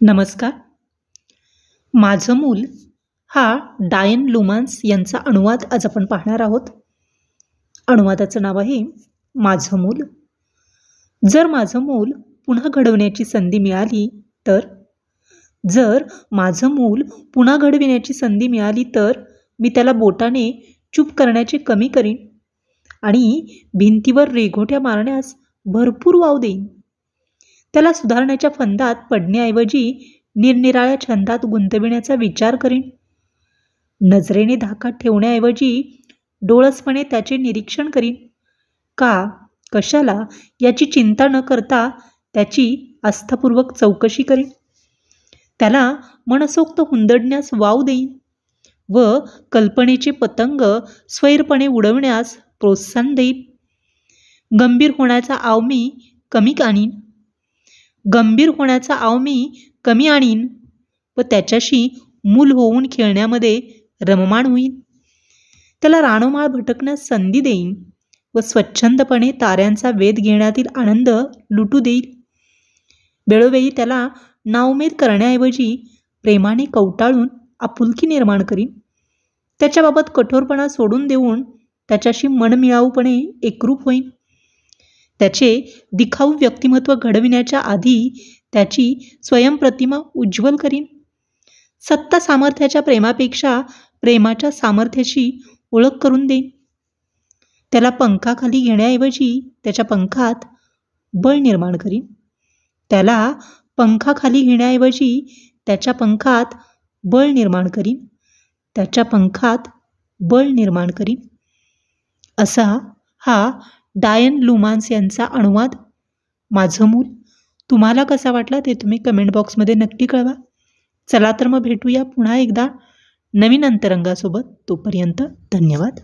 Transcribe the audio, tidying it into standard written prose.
नमस्कार. माझं मूल हा डायन लुमान्स यांचा अनुवाद आज आपण पाहणार आहोत. अनुवादाचं नाव आहे माझं मूल. जर माझं मूल पुन्हा घडवण्याची संधी मिळाली तर मी त्याला बोटाने चूप करण्याचे कमी करीन आणि भिंतीवर रेघोट्या मारण्यास भरपूर वाव देईन. त्याला सुधारण्याच्या फंदात पडण्याऐवजी निरनिराळ्या छंदात गुंतविण्याचा विचार करीन. नजरेने धाकात ठेवण्याऐवजी डोळसपणे त्याचे निरीक्षण करीन. कशाला याची चिंता न करता त्याची आस्थापूर्वक चौकशी करीन. त्याला मनसोक्त हुंदडण्यास वाव देईन व कल्पनेचे पतंग स्वैरपणे उडवण्यास प्रोत्साहन देईन. गंभीर होण्याचा आव मी कमी आणीन व त्याच्याशी मूल होऊन खेळण्यामध्ये रममाण होईन. त्याला रानोमाळ भटकण्यास संधी देईन व स्वच्छंदपणे ताऱ्यांचा वेध घेण्यातील आनंद लुटू देईल. वेळोवेळी त्याला नाउमेद करण्याऐवजी प्रेमाने कवटाळून आपुलकी निर्माण करीन. त्याच्याबाबत कठोरपणा सोडून देऊन त्याच्याशी मनमिळाऊपणे एकरूप होईन. त्याचे दिखाऊ व्यक्तिमत्व घडविण्याच्या आधी त्याची स्वयंप्रतिमा उज्ज्वल करीन. सत्ता सामर्थ्याच्या प्रेमापेक्षा प्रेमाच्या सामर्थ्याची ओळख करून देईन. त्याला पंखाखाली घेण्याऐवजी त्याच्या पंखात बळ निर्माण करीन. असा हा डायन लुमान्स यांचा अनुवाद माझं मूल. तुम्हाला कसा वाटला ते तुम्ही कमेंट बॉक्समध्ये नक्की कळवा. चला तर मग भेटूया पुन्हा एकदा नवीन अंतरंगासोबत. तोपर्यंत धन्यवाद.